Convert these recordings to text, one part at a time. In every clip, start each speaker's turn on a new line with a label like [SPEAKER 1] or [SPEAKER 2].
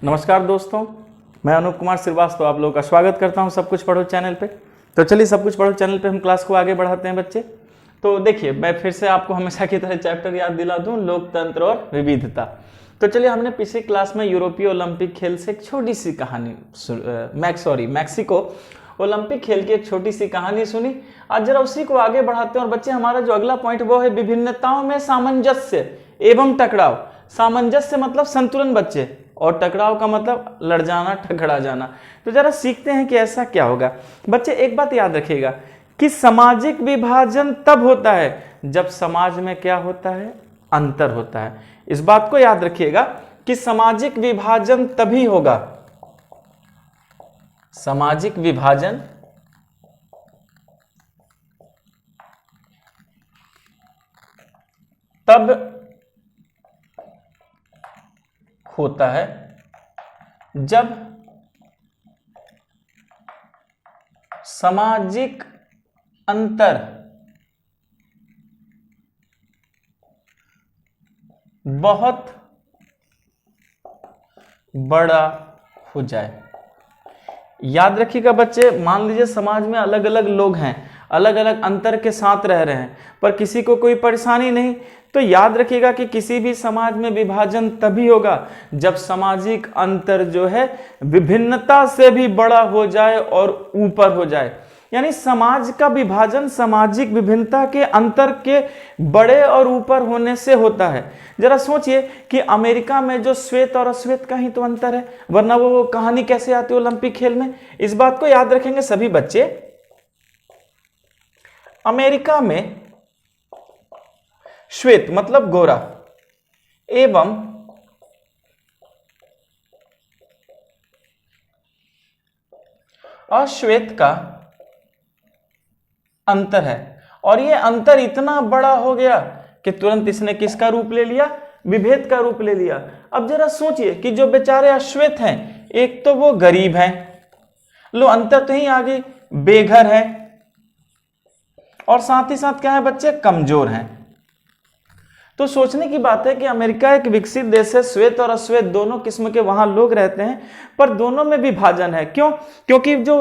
[SPEAKER 1] नमस्कार दोस्तों, मैं अनूप कुमार श्रीवास्तव आप लोगों का स्वागत करता हूं सब कुछ पढ़ो चैनल पे। तो चलिए सब कुछ पढ़ो चैनल पे हम क्लास को आगे बढ़ाते हैं बच्चे। तो देखिए, मैं फिर से आपको हमेशा की तरह चैप्टर याद दिला दूं, लोकतंत्र और विविधता। तो चलिए, हमने पिछली क्लास में यूरोपीय ओलंपिक खेल से एक छोटी सी कहानी मैक्सिको ओलंपिक खेल की एक छोटी सी कहानी सुनी। आज जरा उसी को आगे बढ़ाते हैं। और बच्चे, हमारा जो अगला पॉइंट वो है विभिन्नताओं में सामंजस्य एवं टकराव। सामंजस्य मतलब संतुलन बच्चे, और टकराव का मतलब लड़ जाना, टकरा जाना। तो जरा सीखते हैं कि ऐसा क्या होगा। बच्चे, एक बात याद रखिएगा कि सामाजिक विभाजन तब होता है जब समाज में क्या होता है, अंतर होता है। इस बात को याद रखिएगा कि सामाजिक विभाजन तभी होगा, सामाजिक विभाजन तब होता है जब सामाजिक अंतर बहुत बड़ा हो जाए। याद रखिएगा बच्चे, मान लीजिए समाज में अलग अलग लोग हैं, अलग अलग अंतर के साथ रह रहे हैं, पर किसी को कोई परेशानी नहीं। तो याद रखिएगा कि किसी भी समाज में विभाजन तभी होगा जब सामाजिक अंतर जो है विभिन्नता से भी बड़ा हो जाए और ऊपर हो जाए। यानी समाज का विभाजन सामाजिक विभिन्नता के अंतर के बड़े और ऊपर होने से होता है। जरा सोचिए कि अमेरिका में जो श्वेत और अश्वेत का ही तो अंतर है, वरना वो कहानी कैसे आती है ओलंपिक खेल में। इस बात को याद रखेंगे सभी बच्चे। अमेरिका में श्वेत मतलब गोरा एवं अश्वेत का अंतर है, और ये अंतर इतना बड़ा हो गया कि तुरंत इसने किसका रूप ले लिया, विभेद का रूप ले लिया। अब जरा सोचिए कि जो बेचारे अश्वेत हैं, एक तो वो गरीब हैं, लो अंतर तो ही आ गई, बेघर है, और साथ ही साथ क्या है बच्चे, कमजोर हैं। तो सोचने की बात है कि अमेरिका एक विकसित देश है, श्वेत और अश्वेत दोनों किस्म के वहां लोग रहते हैं, पर दोनों में विभाजन है। क्यों? क्योंकि जो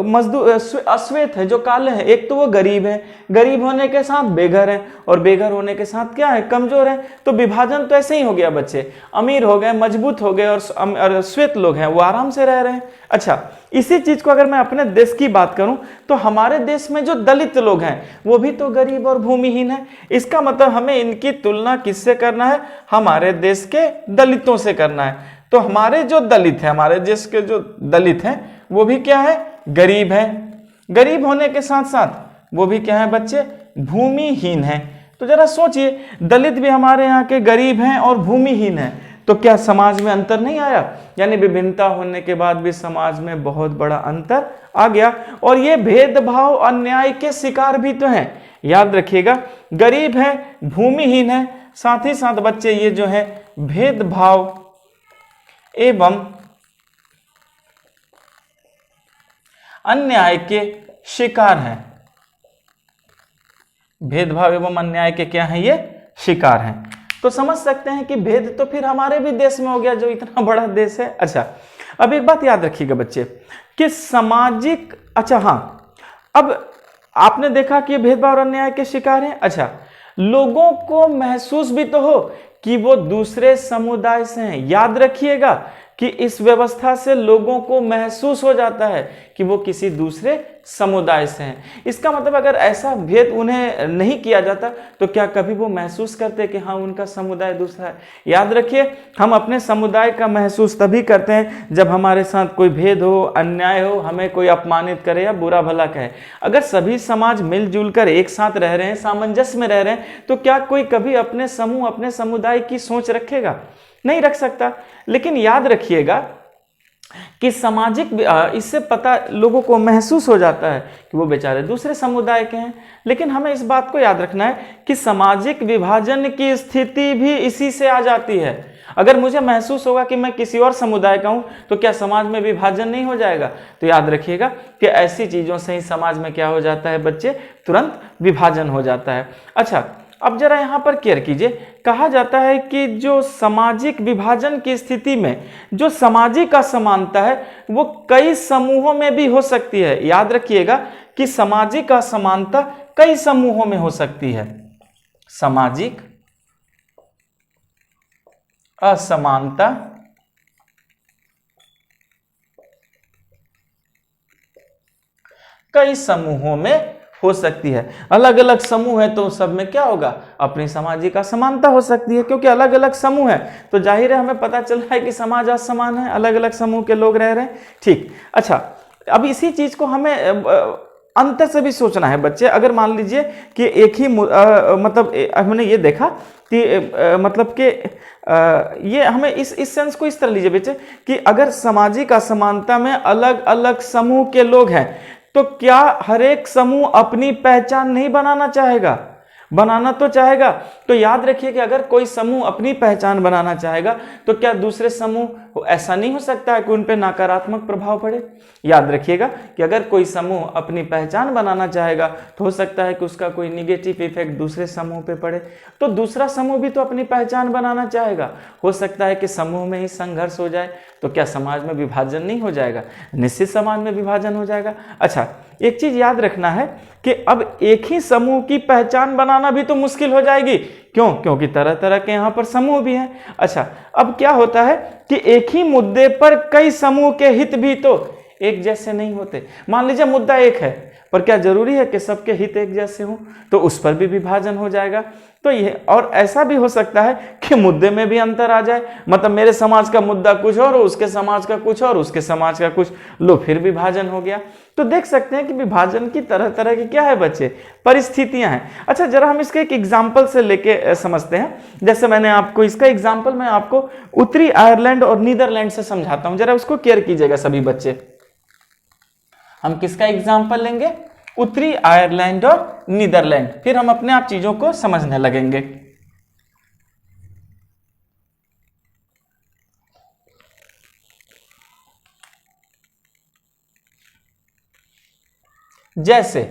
[SPEAKER 1] मजदूर अश्वेत है, जो काले हैं, एक तो वो गरीब है, गरीब होने के साथ बेघर है, और बेघर होने के साथ क्या है, कमजोर है। तो विभाजन तो ऐसे ही हो गया बच्चे, अमीर हो गए, मजबूत हो गए, और श्वेत लोग हैं वो आराम से रह रहे हैं। अच्छा, इसी चीज को अगर मैं अपने देश की बात करूं तो हमारे देश में जो दलित लोग हैं वो भी तो गरीब और भूमिहीन है। इसका मतलब हमें इनकी तुलना किससे करना है, हमारे देश के दलितों से करना है। तो हमारे जो दलित हैं, हमारे देश के जो दलित हैं वो भी क्या है, गरीब हैं। गरीब होने के साथ साथ वो भी क्या है बच्चे, भूमिहीन है। तो जरा सोचिए, दलित भी हमारे यहाँ के गरीब हैं और भूमिहीन हैं, तो क्या समाज में अंतर नहीं आया? यानी विभिन्नता होने के बाद भी समाज में बहुत बड़ा अंतर आ गया। और ये भेदभाव अन्याय के शिकार भी तो हैं। याद रखिएगा, गरीब है, भूमिहीन है, साथ ही साथ बच्चे ये जो है भेदभाव एवं अन्याय के शिकार हैं। भेदभाव एवं अन्याय के क्या हैं, ये शिकार हैं। तो समझ सकते हैं कि भेद तो फिर हमारे भी देश में हो गया, जो इतना बड़ा देश है। अच्छा, अब एक बात याद रखिएगा बच्चे कि सामाजिक, अच्छा हाँ, अब आपने देखा कि भेदभाव और अन्याय के शिकार हैं। अच्छा, लोगों को महसूस भी तो हो कि वो दूसरे समुदाय से हैं। याद रखिएगा कि इस व्यवस्था से लोगों को महसूस हो जाता है कि वो किसी दूसरे समुदाय से हैं। इसका मतलब अगर ऐसा भेद उन्हें नहीं किया जाता तो क्या कभी वो महसूस करते कि हाँ उनका समुदाय दूसरा है? याद रखिए, हम अपने समुदाय का महसूस तभी करते हैं जब हमारे साथ कोई भेद हो, अन्याय हो, हमें कोई अपमानित करे या बुरा भला कहे। अगर सभी समाज मिलजुल कर एक साथ रह रहे हैं, सामंजस्य में रह रहे हैं, तो क्या कोई कभी अपने समूह, अपने समुदाय की सोच रखेगा? नहीं रख सकता। लेकिन याद रखिएगा कि सामाजिक, इससे पता लोगों को महसूस हो जाता है कि वो बेचारे दूसरे समुदाय के हैं। लेकिन हमें इस बात को याद रखना है कि सामाजिक विभाजन की स्थिति भी इसी से आ जाती है। अगर मुझे महसूस होगा कि मैं किसी और समुदाय का हूं तो क्या समाज में विभाजन नहीं हो जाएगा? तो याद रखिएगा कि ऐसी चीजों से ही समाज में क्या हो जाता है बच्चे, तुरंत विभाजन हो जाता है। अच्छा, अब जरा यहां पर केयर कीजिए, कहा जाता है कि जो सामाजिक विभाजन की स्थिति में जो सामाजिक असमानता है वो कई समूहों में भी हो सकती है। याद रखिएगा कि सामाजिक असमानता कई समूहों में हो सकती है। सामाजिक असमानता कई समूहों में हो सकती है। अलग अलग समूह है तो सब में क्या होगा, अपनी सामाजिक असमानता हो सकती है, क्योंकि अलग अलग समूह है तो जाहिर है हमें पता चल रहा है कि समाज असमान है, अलग अलग समूह के लोग रह रहे हैं। ठीक, अच्छा, अब इसी चीज को हमें अंतर से भी सोचना है बच्चे। अगर मान लीजिए कि एक ही मतलब हमने ये देखा कि मतलब कि ये हमें इस सेंस को इस तरह लीजिए बच्चे कि अगर सामाजिक असमानता में अलग अलग समूह के लोग हैं तो क्या हर एक समूह अपनी पहचान नहीं बनाना चाहेगा? बनाना तो चाहेगा। तो याद रखिए कि अगर कोई समूह अपनी पहचान बनाना चाहेगा तो क्या दूसरे समूह, ऐसा नहीं हो सकता है कि उन पर नकारात्मक प्रभाव पड़े। याद रखिएगा कि अगर कोई समूह अपनी पहचान बनाना चाहेगा तो हो सकता है कि उसका कोई निगेटिव इफेक्ट दूसरे समूह पे पड़े। तो दूसरा समूह भी तो अपनी पहचान बनाना चाहेगा, हो सकता है कि समूह में ही संघर्ष हो जाए, तो क्या समाज में विभाजन नहीं हो जाएगा? निश्चित समाज में विभाजन हो जाएगा। अच्छा, एक चीज याद रखना है कि अब एक ही समूह की पहचान बनाना भी तो मुश्किल हो जाएगी। क्यों? क्योंकि तरह तरह के यहां पर समूह भी हैं। अच्छा, अब क्या होता है कि एक ही मुद्दे पर कई समूह के हित भी तो एक जैसे नहीं होते। मान लीजिए मुद्दा एक है, पर क्या जरूरी है कि सबके हित एक जैसे हों? तो उस पर भी विभाजन हो जाएगा। तो ये, और ऐसा भी हो सकता है कि मुद्दे में भी अंतर आ जाए, मतलब मेरे समाज का मुद्दा कुछ और, उसके समाज का कुछ और, उसके समाज का कुछ, लो फिर विभाजन हो गया। तो देख सकते हैं कि विभाजन की तरह तरह की क्या है बच्चे, परिस्थितियां हैं। अच्छा, जरा हम इसके एक एग्जाम्पल से लेके समझते हैं। जैसे मैंने आपको इसका एग्जाम्पल मैं आपको उत्तरी आयरलैंड और नीदरलैंड से समझाता हूं, जरा उसको केयर कीजिएगा सभी बच्चे। हम किसका एग्जाम्पल लेंगे? उत्तरी आयरलैंड और नीदरलैंड। फिर हम अपने आप चीजों को समझने लगेंगे। जैसे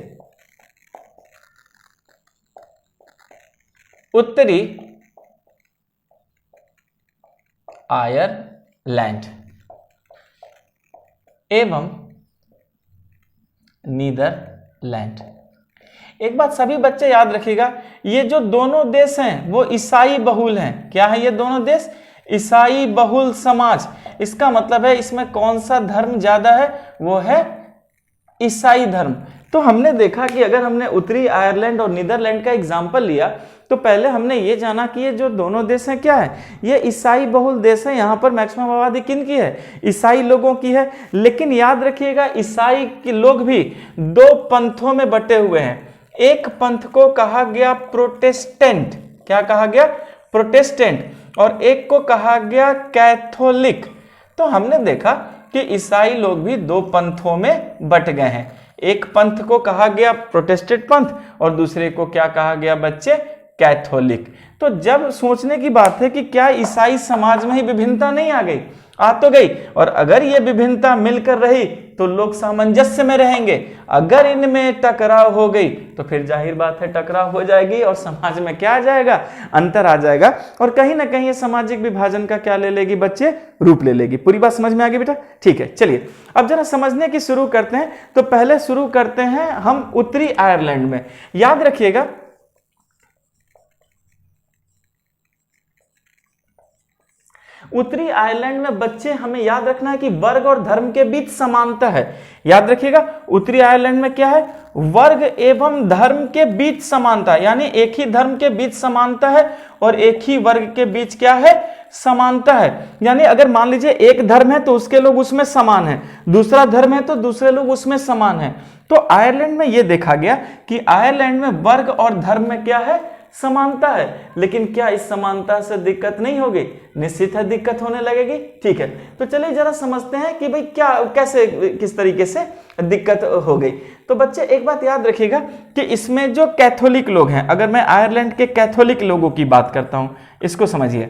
[SPEAKER 1] उत्तरी आयरलैंड एवं नीदरलैंड। एक बात सभी बच्चे याद रखिएगा, ये जो दोनों देश हैं वो ईसाई बहुल हैं। क्या है ये दोनों देश? ईसाई बहुल समाज। इसका मतलब है इसमें कौन सा धर्म ज्यादा है? वो है ईसाई धर्म। तो हमने देखा कि अगर हमने उत्तरी आयरलैंड और नीदरलैंड का एग्जाम्पल लिया तो पहले हमने ये जाना कि ये जो दोनों देश हैं क्या है, ये ईसाई बहुल देश है। यहाँ पर मैक्सिमम आबादी किन की है? ईसाई लोगों की है। लेकिन याद रखिएगा ईसाई के लोग भी दो पंथों में बटे हुए हैं। एक पंथ को कहा गया प्रोटेस्टेंट। क्या कहा गया? प्रोटेस्टेंट। और एक को कहा गया कैथोलिक। तो हमने देखा कि ईसाई लोग भी दो पंथों में बट गए हैं। एक पंथ को कहा गया प्रोटेस्टेंट पंथ और दूसरे को क्या कहा गया बच्चे? कैथोलिक। तो जब सोचने की बात है कि क्या ईसाई समाज में ही विभिन्नता नहीं आ गई? आ तो गई। और अगर ये विभिन्नता मिलकर रही तो लोग सामंजस्य में रहेंगे। अगर इनमें टकराव हो गई तो फिर जाहिर बात है टकराव हो जाएगी और समाज में क्या आ जाएगा? अंतर आ जाएगा। और कहीं ना कहीं ये सामाजिक विभाजन का क्या ले लेगी बच्चे? रूप ले लेगी। पूरी बात समझ में आ गई बेटा? ठीक है, चलिए अब जरा समझने की शुरू करते हैं। तो पहले शुरू करते हैं हम उत्तरी आयरलैंड में। याद रखिएगा उत्तरी आयरलैंड में बच्चे हमें याद रखना है कि वर्ग और धर्म के बीच समानता है। याद रखिएगा उत्तरी आयरलैंड में क्या है? वर्ग एवं धर्म के बीच समानता, यानी एक ही धर्म के बीच समानता है और एक ही वर्ग के बीच क्या है? समानता है। यानी अगर मान लीजिए एक धर्म है तो उसके लोग उसमें समान है, दूसरा धर्म है तो दूसरे लोग उसमें समान है। तो आयरलैंड में यह देखा गया कि आयरलैंड में वर्ग और धर्म में क्या है? समानता है। लेकिन क्या इस समानता से दिक्कत नहीं होगी? निश्चित है दिक्कत होने लगेगी। ठीक है, तो चलिए जरा समझते हैं कि भाई क्या, कैसे, किस तरीके से दिक्कत हो गई। तो बच्चे एक बात याद रखिएगा कि इसमें जो कैथोलिक लोग हैं, अगर मैं आयरलैंड के कैथोलिक लोगों की बात करता हूं, इसको समझिए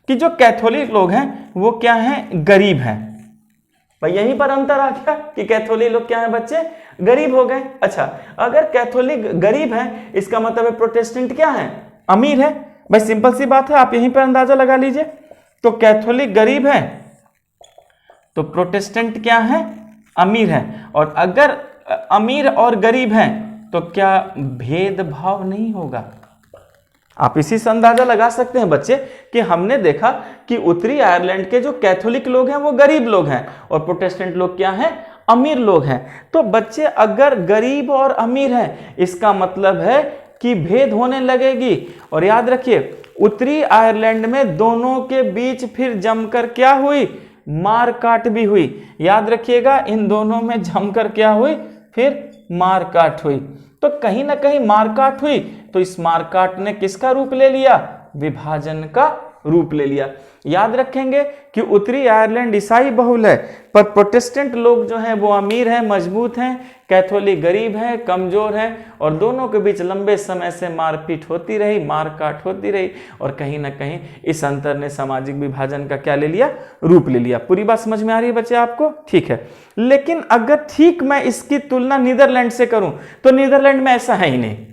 [SPEAKER 1] कि जो कैथोलिक लोग हैं वो क्या हैं? गरीब हैं। भाई यहीं पर अंतर आ गया कि कैथोलिक लोग क्या हैं बच्चे? गरीब हो गए। अच्छा, अगर कैथोलिक गरीब हैं इसका मतलब है प्रोटेस्टेंट क्या है? अमीर है। भाई सिंपल सी बात है, आप यहीं पर अंदाजा लगा लीजिए। तो कैथोलिक गरीब है तो प्रोटेस्टेंट क्या है, अमीर है। और अगर अमीर और गरीब हैं तो क्या भेदभाव नहीं होगा? आप इसी से अंदाजा लगा सकते हैं बच्चे कि हमने देखा कि उत्तरी आयरलैंड के जो कैथोलिक लोग हैं वो गरीब लोग हैं और प्रोटेस्टेंट लोग क्या हैं, अमीर लोग हैं। तो बच्चे अगर गरीब और अमीर हैं इसका मतलब है कि भेद होने लगेगी। और याद रखिए उत्तरी आयरलैंड में दोनों के बीच फिर जमकर क्या हुई, मारकाट भी हुई। याद रखिएगा इन दोनों में जमकर क्या हुई, फिर मारकाट हुई। तो कहीं ना कहीं मारकाट हुई तो इस मारकाट ने किसका रूप ले लिया, विभाजन का रूप ले लिया। याद रखेंगे कि उत्तरी आयरलैंड ईसाई बहुल है पर प्रोटेस्टेंट लोग जो हैं वो अमीर हैं, मजबूत हैं, कैथोलिक गरीब हैं, कमजोर हैं। और दोनों के बीच लंबे समय से मारपीट होती रही, मारकाट होती रही और कहीं ना कहीं इस अंतर ने सामाजिक विभाजन का क्या ले लिया, रूप ले लिया। पूरी बात समझ में आ रही है बच्चे आपको? ठीक है। लेकिन अगर ठीक मैं इसकी तुलना नीदरलैंड से करूं तो नीदरलैंड में ऐसा है ही नहीं।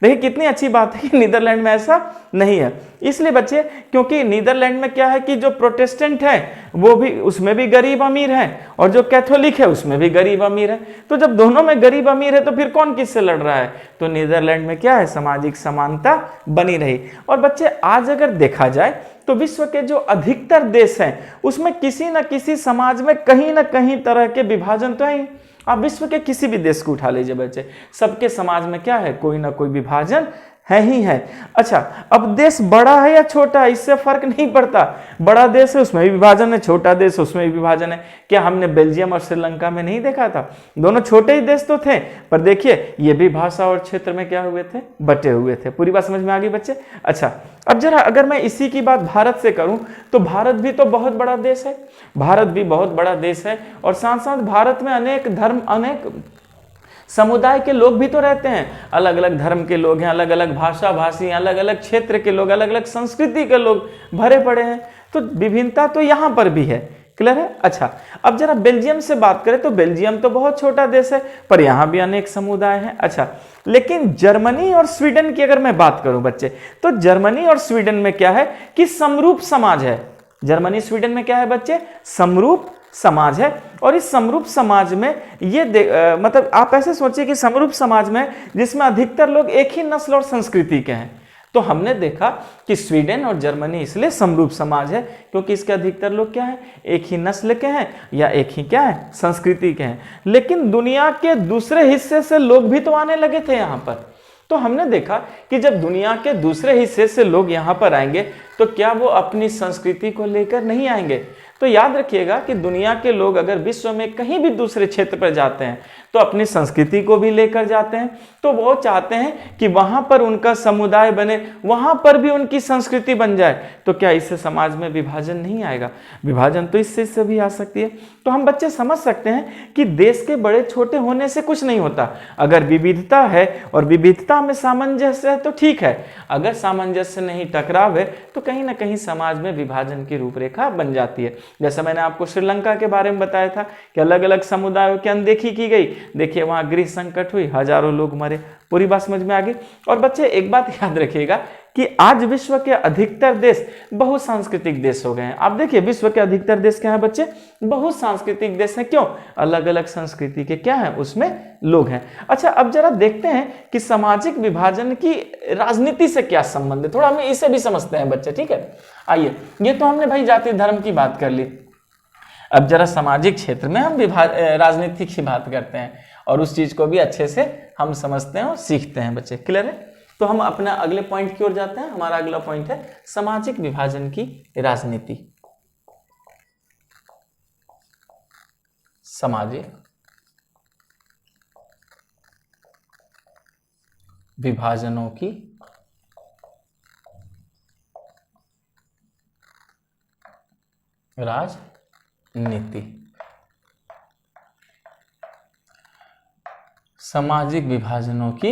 [SPEAKER 1] देखिए कितनी अच्छी बात है कि नीदरलैंड में ऐसा नहीं है। इसलिए बच्चे क्योंकि नीदरलैंड में क्या है कि जो प्रोटेस्टेंट है वो भी, उसमें भी गरीब अमीर है और जो कैथोलिक है उसमें भी गरीब अमीर है। तो जब दोनों में गरीब अमीर है तो फिर कौन किससे लड़ रहा है? तो नीदरलैंड में क्या है, सामाजिक समानता बनी रही। और बच्चे आज अगर देखा जाए तो विश्व के जो अधिकतर देश हैं उसमें किसी न किसी समाज में कहीं ना कहीं तरह के विभाजन तो है। आप विश्व के किसी भी देश को उठा लीजिए बच्चे, सबके समाज में क्या है, कोई ना कोई विभाजन है ही है। अच्छा, अब देश बड़ा है या छोटा है इससे फर्क नहीं पड़ता। बड़ा देश है उसमें भी विभाजन है, छोटा देश है उसमें भी विभाजन है। क्या हमने बेल्जियम और श्रीलंका में नहीं देखा था? दोनों छोटे ही देश तो थे पर देखिए ये भी भाषा और क्षेत्र में क्या हुए थे, बटे हुए थे। पूरी बात समझ में आ गई बच्चे? अच्छा, अब जरा अगर मैं इसी की बात भारत से करूं तो भारत भी तो बहुत बड़ा देश है। भारत भी बहुत बड़ा देश है और साथ साथ भारत में अनेक धर्म, अनेक समुदाय के लोग भी तो रहते हैं। अलग अलग धर्म के लोग हैं, अलग अलग भाषा भाषी, अलग अलग क्षेत्र के लोग, अलग अलग संस्कृति के लोग भरे पड़े हैं। तो विभिन्नता तो यहाँ पर भी है। क्लियर है? अच्छा, अब जरा बेल्जियम से बात करें तो बेल्जियम तो बहुत छोटा देश है पर यहाँ भी अनेक समुदाय हैं। अच्छा, लेकिन जर्मनी और स्वीडन की अगर मैं बात करूं बच्चे तो जर्मनी और स्वीडन में क्या है कि समरूप समाज है। जर्मनी स्वीडन में क्या है बच्चे, समरूप समाज है। और इस समरूप समाज में ये मतलब आप ऐसे सोचिए कि समरूप समाज में जिसमें अधिकतर लोग एक ही नस्ल और संस्कृति के हैं। तो हमने देखा कि स्वीडन और जर्मनी इसलिए समरूप समाज है क्योंकि इसके अधिकतर लोग क्या है, एक ही नस्ल के हैं या एक ही क्या है, संस्कृति के हैं। लेकिन दुनिया के दूसरे हिस्से से लोग भी तो आने लगे थे यहाँ पर। तो हमने देखा कि जब दुनिया के दूसरे हिस्से से लोग यहाँ पर आएंगे तो क्या वो अपनी संस्कृति को लेकर नहीं आएंगे? तो याद रखिएगा कि दुनिया के लोग अगर विश्व में कहीं भी दूसरे क्षेत्र पर जाते हैं तो अपनी संस्कृति को भी लेकर जाते हैं। तो वो चाहते हैं कि वहां पर उनका समुदाय बने, वहां पर भी उनकी संस्कृति बन जाए। तो क्या इससे समाज में विभाजन नहीं आएगा? विभाजन तो इससे भी आ सकती है। तो हम बच्चे समझ सकते हैं कि देश के बड़े छोटे होने से कुछ नहीं होता। अगर विविधता है और विविधता में सामंजस्य है तो ठीक है, अगर सामंजस्य नहीं, टकराव है, तो कहीं ना कहीं समाज में विभाजन की रूपरेखा बन जाती है। जैसा मैंने आपको श्रीलंका के बारे में बताया था कि अलग अलग समुदायों की अनदेखी की गई। देखिए वहां गृह संकट हुई, हजारों लोग मरे। पूरी बात समझ में आ गई? और बच्चे एक बात याद रखिएगा कि आज विश्व के अधिकतर देश बहुसांस्कृतिक देश हो गए हैं। आप देखिए विश्व के अधिकतर देश क्या है बच्चे, बहुसांस्कृतिक देश हैं। क्यों? अलग अलग संस्कृति के क्या है उसमें लोग हैं। अच्छा, अब जरा देखते हैं कि सामाजिक विभाजन की राजनीति से क्या संबंध है, थोड़ा हम इसे भी समझते हैं बच्चे। ठीक है, आइए, ये तो हमने भाई जाति धर्म की बात कर ली। अब जरा सामाजिक क्षेत्र में हम राजनीति की बात करते हैं और उस चीज को भी अच्छे से हम समझते हैं और सीखते हैं बच्चे। क्लियर है? तो हम अपना अगले पॉइंट की ओर जाते हैं। हमारा अगला पॉइंट है सामाजिक विभाजन की राजनीति। सामाजिक विभाजनों की राजनीति। सामाजिक विभाजनों की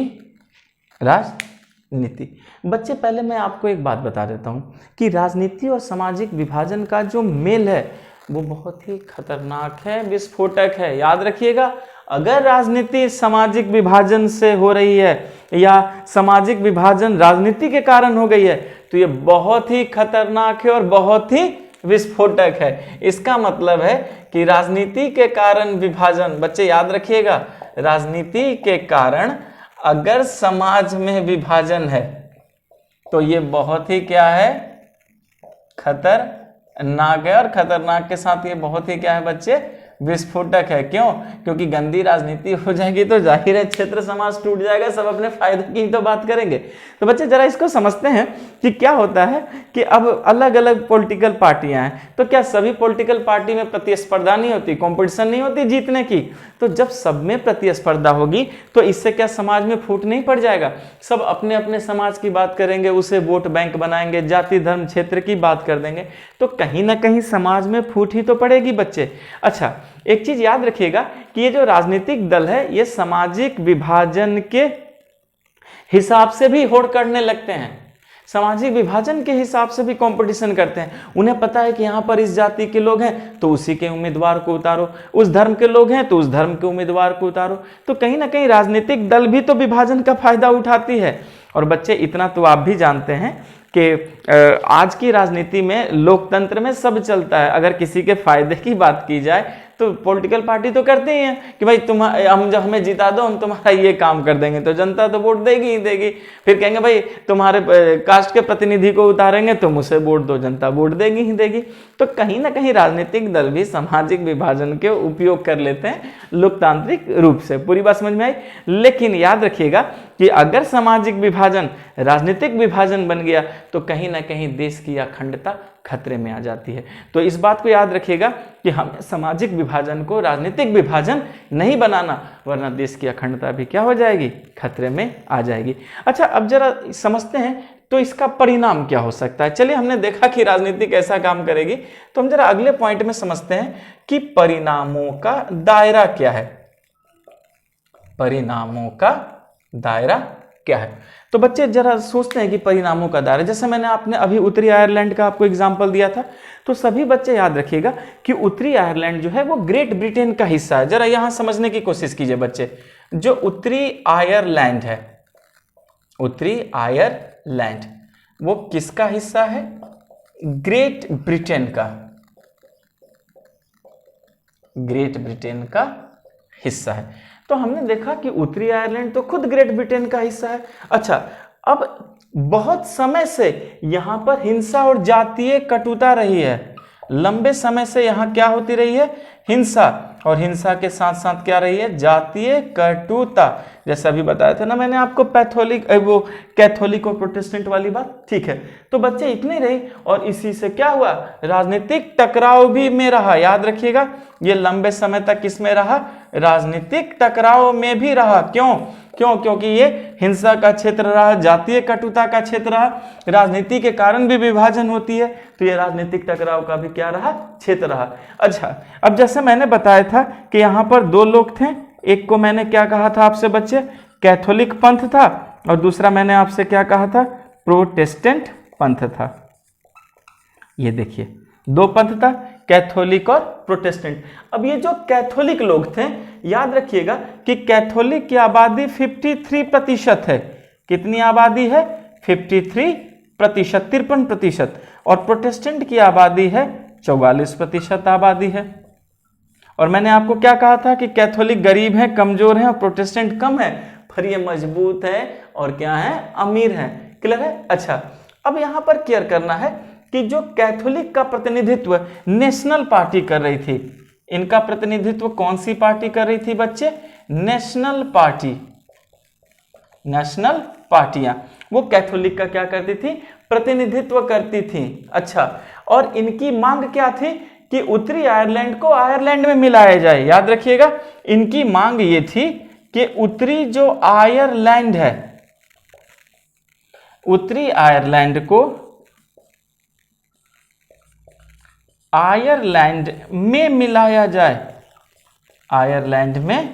[SPEAKER 1] राजनीति। बच्चे पहले मैं आपको एक बात बता देता हूं कि राजनीति और सामाजिक विभाजन का जो मेल है वो बहुत ही खतरनाक है, विस्फोटक है। याद रखिएगा, अगर राजनीति सामाजिक विभाजन से हो रही है या सामाजिक विभाजन राजनीति के कारण हो गई है तो ये बहुत ही खतरनाक है और बहुत ही विस्फोटक है। इसका मतलब है कि राजनीति के कारण विभाजन, बच्चे याद रखिएगा, राजनीति के कारण अगर समाज में विभाजन है तो ये बहुत ही क्या है, खतरनाक है। और खतरनाक के साथ ये बहुत ही क्या है बच्चे, विस्फोटक है। क्यों? क्योंकि गंदी राजनीति हो जाएगी तो जाहिर है क्षेत्र समाज टूट जाएगा, सब अपने फायदे की ही तो बात करेंगे। तो बच्चे जरा इसको समझते हैं कि क्या होता है कि अब अलग अलग पॉलिटिकल पार्टियां हैं, तो क्या सभी पॉलिटिकल पार्टी में प्रतिस्पर्धा नहीं होती, कंपटीशन नहीं होती जीतने की? तो जब सब में प्रतिस्पर्धा होगी तो इससे क्या समाज में फूट नहीं पड़ जाएगा? सब अपने अपने समाज की बात करेंगे, उसे वोट बैंक बनाएंगे, जाति धर्म क्षेत्र की बात कर देंगे, तो कहीं ना कहीं समाज में फूट ही तो पड़ेगी बच्चे। अच्छा, एक चीज याद रखिएगा कि ये जो राजनीतिक दल है ये सामाजिक विभाजन के हिसाब से भी होड़ करने लगते हैं, सामाजिक विभाजन के हिसाब से भी कंपटीशन करते हैं। उन्हें पता है कि यहाँ पर इस जाति के लोग हैं तो उसी के उम्मीदवार को उतारो, उस धर्म के लोग हैं तो उस धर्म के उम्मीदवार को उतारो। तो कहीं ना कहीं राजनीतिक दल भी तो विभाजन का फायदा उठाती है। और बच्चे इतना तो आप भी जानते हैं कि आज की राजनीति में लोकतंत्र में सब चलता है। अगर किसी के फायदे की बात की जाए तो पॉलिटिकल पार्टी तो करते ही हैं कि भाई हम जब हमें जिता दो हम तुम्हारा ये काम कर देंगे, तो जनता तो वोट देगी ही देगी। फिर कहेंगे भाई तुम्हारे कास्ट के प्रतिनिधि को उतारेंगे तुम उसे वोट दो, जनता वोट देगी ही देगी। तो कहीं ना कहीं राजनीतिक दल भी सामाजिक विभाजन के उपयोग कर लेते हैं लोकतांत्रिक रूप से। पूरी बात समझ में आई? लेकिन याद रखिएगा कि अगर सामाजिक विभाजन राजनीतिक विभाजन बन गया तो कहीं ना कहीं देश की अखंडता खतरे में आ जाती है। तो इस बात को याद रखिएगा कि हमें सामाजिक विभाजन को राजनीतिक विभाजन नहीं बनाना, वरना देश की अखंडता भी क्या हो जाएगी, खतरे में आ जाएगी। अच्छा, अब जरा समझते हैं तो इसका परिणाम क्या हो सकता है। चलिए, हमने देखा कि राजनीति कैसा काम करेगी, तो हम जरा अगले पॉइंट में समझते हैं कि परिणामों का दायरा क्या है। परिणामों का दायरा क्या है? तो बच्चे जरा सोचते हैं कि परिणामों का दायरा, जैसे मैंने आपने अभी उत्तरी आयरलैंड का आपको एग्जांपल दिया था, तो सभी बच्चे याद रखिएगा कि उत्तरी आयरलैंड जो है वो ग्रेट ब्रिटेन का हिस्सा है। जरा यहां समझने की कोशिश कीजिए बच्चे, जो उत्तरी आयरलैंड है, उत्तरी आयरलैंड वो किसका हिस्सा है? ग्रेट ब्रिटेन का, ग्रेट ब्रिटेन का हिस्सा है। तो हमने देखा कि उत्तरी आयरलैंड तो खुद ग्रेट ब्रिटेन का हिस्सा है। अच्छा, अब बहुत समय से यहां पर हिंसा और जातीय कटुता रही है, लंबे समय से यहां क्या होती रही है? हिंसा, और हिंसा के साथ साथ क्या रही है? जातीय कटुता। जैसा अभी बताया था ना मैंने आपको वो कैथोलिक और प्रोटेस्टेंट वाली बात, ठीक है। तो बच्चे इतनी रही और इसी से क्या हुआ? राजनीतिक टकराव भी में रहा। याद रखिएगा, ये लंबे समय तक किसमें रहा? राजनीतिक टकराव में भी रहा। क्यों? क्योंकि ये हिंसा का क्षेत्र रहा, जातीय कटुता का क्षेत्र रहा, राजनीति के कारण भी विभाजन होती है, तो ये राजनीतिक टकराव का भी क्या रहा? क्षेत्र रहा। अच्छा, अब जैसे मैंने बताया था कि यहाँ पर दो लोग थे, एक को मैंने क्या कहा था आपसे बच्चे? कैथोलिक पंथ था, और दूसरा मैंने आपसे क्या कहा था? प्रोटेस्टेंट पंथ था। ये देखिए, दो पंथ था, कैथोलिक और प्रोटेस्टेंट। अब ये जो कैथोलिक लोग थे, याद रखिएगा कि कैथोलिक की आबादी 53% है। कितनी आबादी है? 53%, 53%। और प्रोटेस्टेंट की आबादी है 44% आबादी है। और मैंने आपको क्या कहा था कि कैथोलिक गरीब हैं, कमजोर हैं, और प्रोटेस्टेंट कम है, पर ये मजबूत है और क्या है? अमीर है। क्लियर है? अच्छा, अब यहां पर क्लियर करना है कि जो कैथोलिक का प्रतिनिधित्व नेशनल पार्टी कर रही थी, इनका प्रतिनिधित्व कौन सी पार्टी कर रही थी बच्चे? National party. नेशनल पार्टियां वो कैथोलिक का क्या करती थी? प्रतिनिधित्व करती थी। अच्छा, और इनकी मांग क्या थी? कि उत्तरी आयरलैंड को आयरलैंड में मिलाया जाए। याद रखिएगा, इनकी मांग ये थी कि उत्तरी जो आयरलैंड है, उत्तरी आयरलैंड को आयरलैंड में मिलाया जाए, आयरलैंड में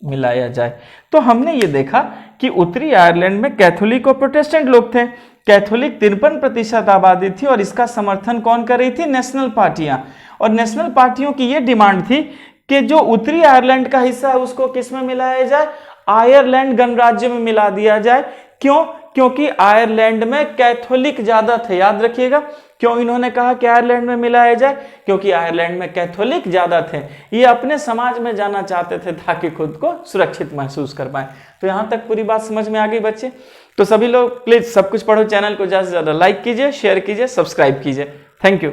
[SPEAKER 1] मिलाया जाए। तो हमने ये देखा कि उत्तरी आयरलैंड में कैथोलिक और प्रोटेस्टेंट लोग थे। कैथोलिक 53% आबादी थी और इसका समर्थन कौन कर रही थी? नेशनल पार्टियां। और नेशनल पार्टियों की ये डिमांड थी कि जो उत्तरी आयरलैंड का हिस्सा है उसको किस में मिलाया जाए, आयरलैंड गणराज्य में मिला दिया जाए। क्यों? क्योंकि आयरलैंड में कैथोलिक ज्यादा थे। याद रखिएगा, क्यों इन्होंने कहा कि आयरलैंड में मिलाया जाए? क्योंकि आयरलैंड में कैथोलिक ज्यादा थे। ये अपने समाज में जाना चाहते थे ताकि खुद को सुरक्षित महसूस कर पाए। तो यहां तक पूरी बात समझ में आ गई बच्चे? तो सभी लोग प्लीज सब कुछ पढ़ो, चैनल को ज्यादा से ज्यादा लाइक कीजिए, शेयर कीजिए, सब्सक्राइब कीजिए। Thank you.